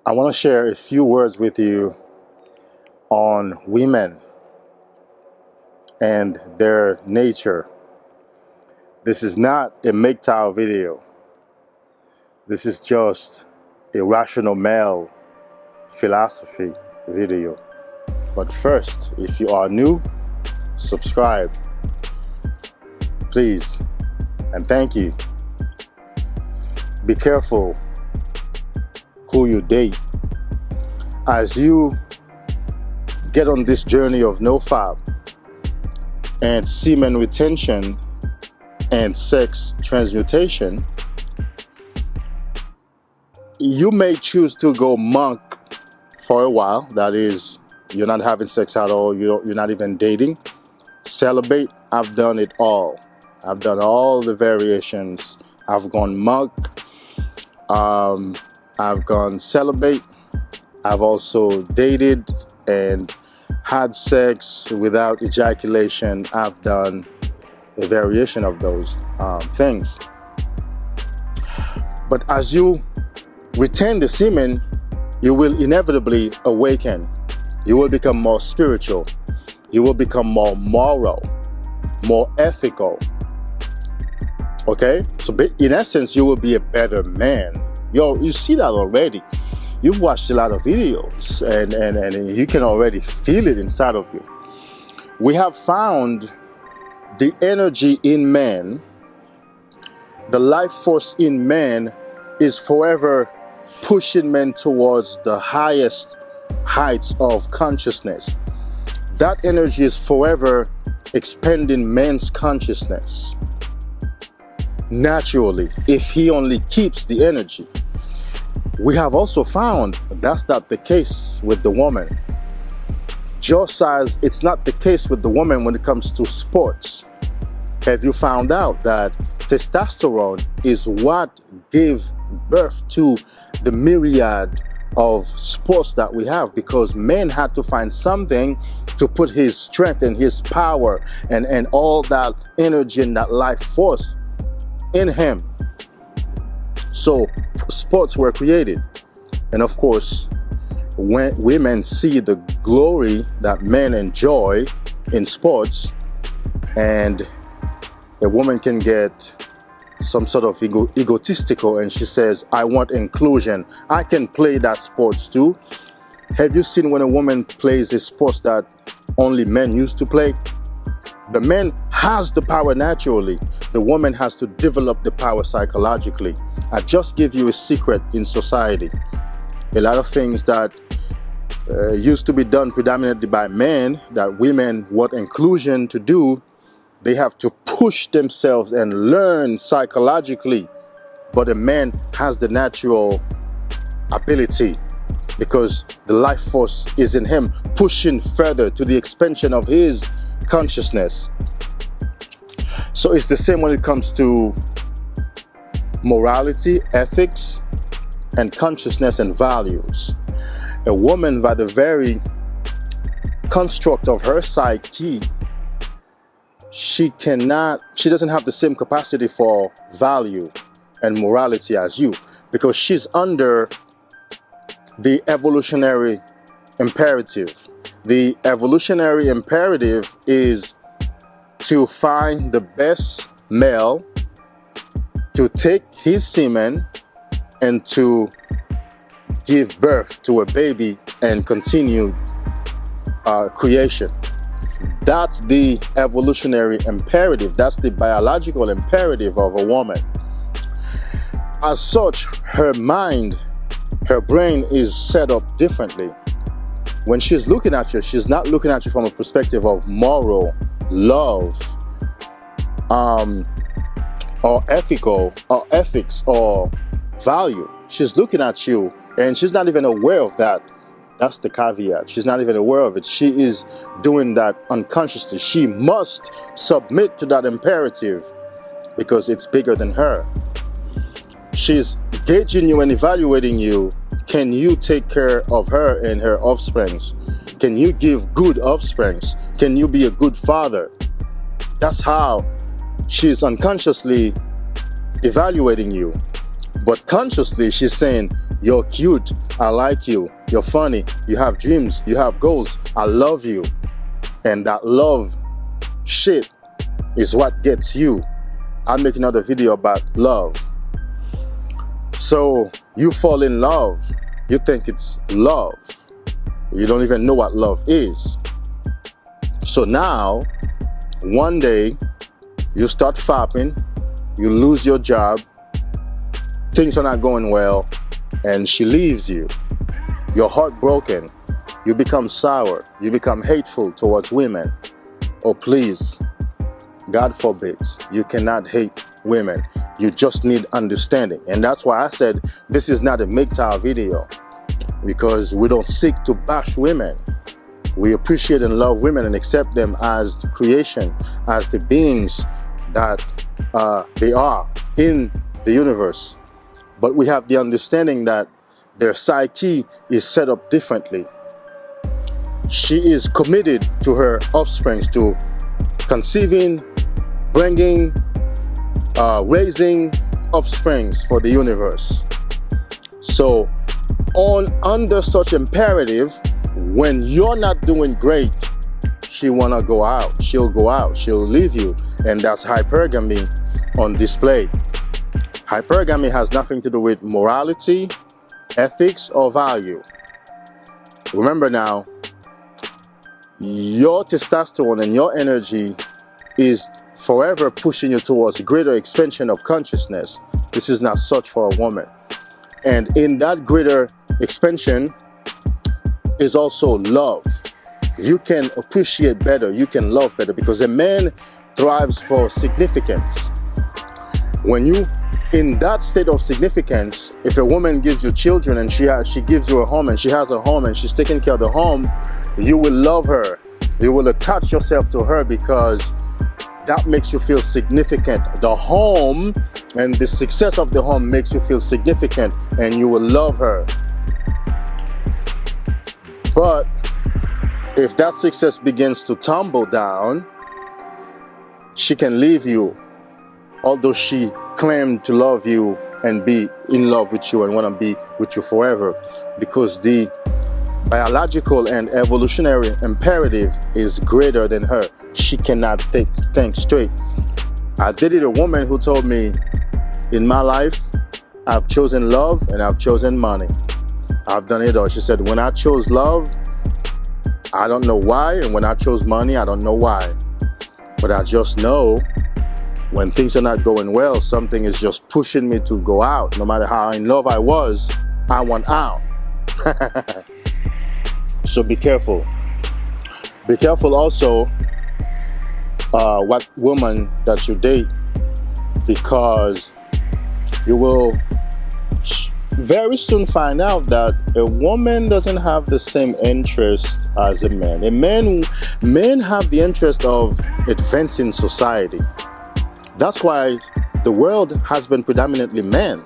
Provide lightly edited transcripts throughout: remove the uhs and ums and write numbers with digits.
I want to share a few words with you on women and their nature. This is not a MGTOW video. This is just a rational male philosophy video. But first, if you are new, subscribe, please, and thank you. Be careful who you date. As you get on this journey of nofap and semen retention and sex transmutation, you may choose to go monk for a while. That is, you're not having sex at all, you're not even dating. Celibate, I've done it all. I've done all the variations. I've gone monk, I've gone celibate. I've also dated and had sex without ejaculation. I've done a variation of those things. But as you retain the semen, you will inevitably awaken. You will become more spiritual. You will become more moral, more ethical. Okay? So in essence, you will be a better man. You see that already. You've watched a lot of videos and you can already feel it inside of you. We have found the energy in man, the life force in man is forever pushing men towards the highest heights of consciousness. That energy is forever expanding man's consciousness naturally, if he only keeps the energy. We have also found that's not the case with the woman. Just as it's not the case with the woman when it comes to sports. Have you found out that testosterone is what gave birth to the myriad of sports that we have? Because man had to find something to put his strength and his power and all that energy and that life force in him. So sports were created. And of course, when women see the glory that men enjoy in sports, and a woman can get some sort of egotistical and she says, I want inclusion. I can play that sports too. Have you seen when a woman plays a sports that only men used to play? The man has the power naturally. The woman has to develop the power psychologically. I just give you a secret in society. A lot of things that used to be done predominantly by men that women want inclusion to do, they have to push themselves and learn psychologically. But a man has the natural ability because the life force is in him, pushing further to the expansion of his consciousness. So it's the same when it comes to morality, ethics, and consciousness and values. A woman, by the very construct of her psyche, she doesn't have the same capacity for value and morality as you, because she's under the evolutionary imperative. The evolutionary imperative is to find the best male, to take his semen and to give birth to a baby and continue creation. That's the evolutionary imperative. That's the biological imperative of a woman. As such, her mind, her brain is set up differently. When she's looking at you, she's not looking at you from a perspective of moral, love, or ethical, or ethics, or value. She's looking at you and she's not even aware of that. That's the caveat. She's not even aware of it. She is doing that unconsciously. She must submit to that imperative because it's bigger than her. She's gauging you and evaluating you. Can you take care of her and her offsprings? Can you give good offsprings? Can you be a good father? That's how she's unconsciously evaluating you. But consciously, she's saying, You're cute. I like you. You're funny. You have dreams. You have goals. I love you. And that love shit is what gets you. I'll make another video about love. So you fall in love. You think it's love. You don't even know what love is. So now, one day, you start fapping, you lose your job, things are not going well, and she leaves you. You're heartbroken. You become sour. You become hateful towards women. Oh, please, God forbid, you cannot hate women. You just need understanding. And that's why I said this is not a MGTOW video, because we don't seek to bash women. We appreciate and love women and accept them as the creation, as the beings that they are in the universe. But we have the understanding that their psyche is set up differently. She is committed to her offspring, to conceiving, bringing, raising offsprings for the universe. So under such imperative, when you're not doing great, she wanna go out. She'll go out. She'll leave you. And that's hypergamy on display. Hypergamy has nothing to do with morality, ethics, or value. Remember now, your testosterone and your energy is forever pushing you towards greater expansion of consciousness. This is not such for a woman. And in that greater expansion is also love. You can appreciate better, you can love better, because a man thrives for significance. When you in that state of significance, if a woman gives you children and she gives you a home and she has a home and she's taking care of the home, you will love her. You will attach yourself to her because that makes you feel significant. The home and the success of the home makes you feel significant, and you will love her. But if that success begins to tumble down, she can leave you, although she claimed to love you and be in love with you and want to be with you forever, because the biological and evolutionary imperative is greater than her. She cannot think straight. I dated a woman who told me, in my life, I've chosen love and I've chosen money. I've done it all. She said, when I chose love, I don't know why, and when I chose money, I don't know why. But I just know when things are not going well, something is just pushing me to go out. No matter how in love I was, I want out. So be careful. Be careful also what woman that you date, because you will very soon find out that a woman doesn't have the same interest as a man. Men have the interest of advancing society. That's why the world has been predominantly men,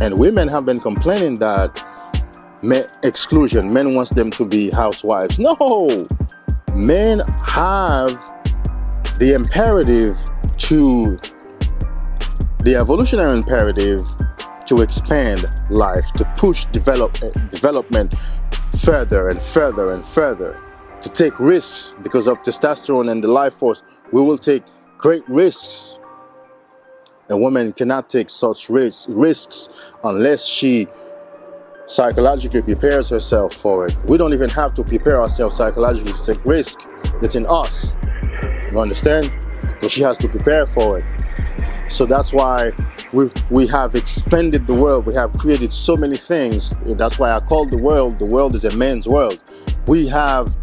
and women have been complaining that exclusion. Men wants them to be housewives. No, men have the imperative the evolutionary imperative to expand life, to push development further and further and further, to take risks. Because of testosterone and the life force, we will take great risks. A woman cannot take such risks unless she psychologically prepares herself for it. We don't even have to prepare ourselves psychologically to take risk. It's in us. You understand? But she has to prepare for it. So that's why we have expanded the world. We have created so many things. That's why I call the world is a man's world. We have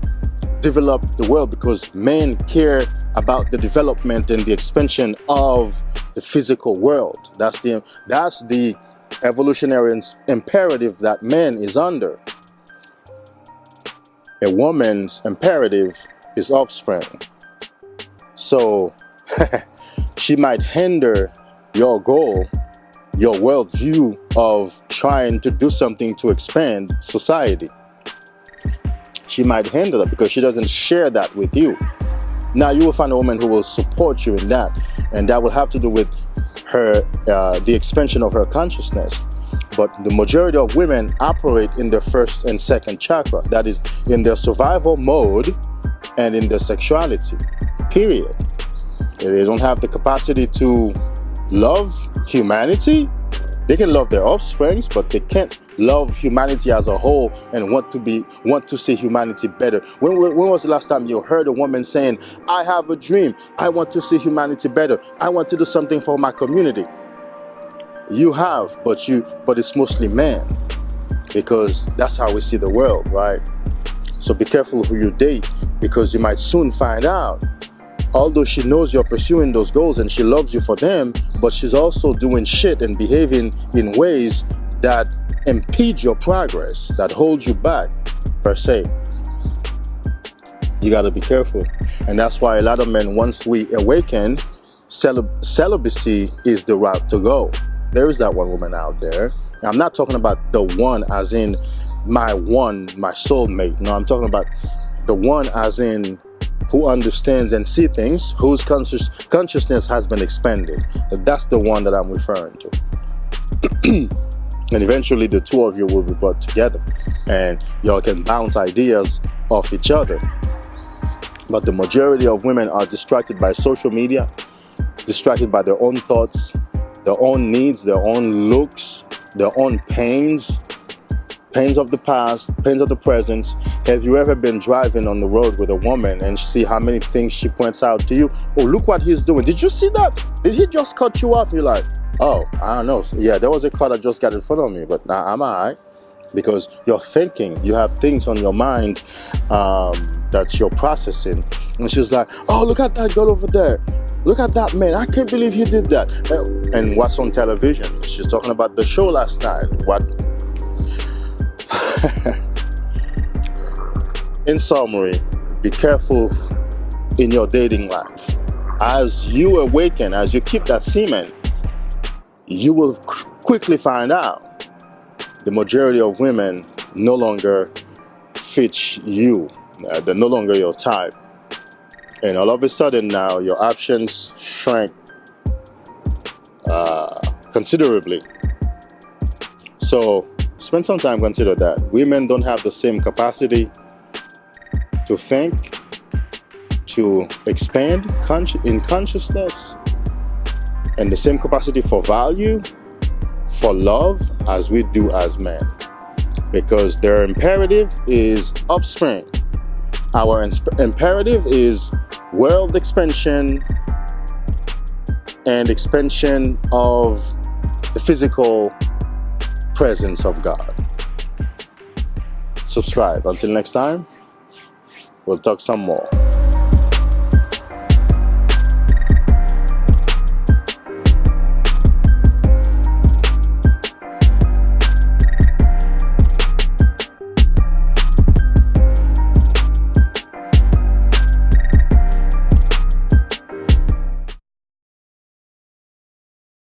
developed the world because men care about the development and the expansion of the physical world. That's the evolutionary imperative that man is under. A woman's imperative is offspring. So she might hinder your goal, your worldview of trying to do something to expand society. She might hinder that because she doesn't share that with you. Now you will find a woman who will support you in that, and that will have to do with her, the expansion of her consciousness. But the majority of women operate in their first and second chakra. That is in their survival mode and in their sexuality. Period. They don't have the capacity to love humanity. They can love their offsprings, but they can't love humanity as a whole and want to see humanity better. When was the last time you heard a woman saying, I have a dream, I want to see humanity better, I want to do something for my community? You have, but it's mostly men, because that's how we see the world, right? So be careful who you date, because you might soon find out, although she knows you're pursuing those goals and she loves you for them, but she's also doing shit and behaving in ways that impede your progress, that hold you back, per se. You gotta be careful. And that's why a lot of men, once we awaken, celibacy is the route to go. There is that one woman out there. Now, I'm not talking about the one as in my soulmate. No, I'm talking about the one as in who understands and see things, whose consciousness has been expanded. That's the one that I'm referring to. And eventually the two of you will be brought together and y'all can bounce ideas off each other. But the majority of women are distracted by social media, distracted by their own thoughts, their own needs, their own looks, their own pains of the past, pains of the present. Have you ever been driving on the road with a woman and see how many things she points out to you? Oh, look what he's doing. Did you see that? Did he just cut you off? You're like, oh, I don't know. Yeah, there was a car that just got in front of me, but I'm all right. Because you're thinking, you have things on your mind that you're processing. And she's like, oh, look at that girl over there. Look at that man. I can't believe he did that. And what's on television? She's talking about the show last night. What? In summary, be careful in your dating life. As you awaken, as you keep that semen, you will quickly find out the majority of women no longer fit you. They're no longer your type. And all of a sudden now your options shrank considerably. So spend some time, consider that. Women don't have the same capacity to think, to expand in consciousness, and the same capacity for value, for love, as we do as men. Because their imperative is offspring. Our imperative is world expansion and expansion of the physical presence of God. Subscribe. Until next time, we'll talk some more.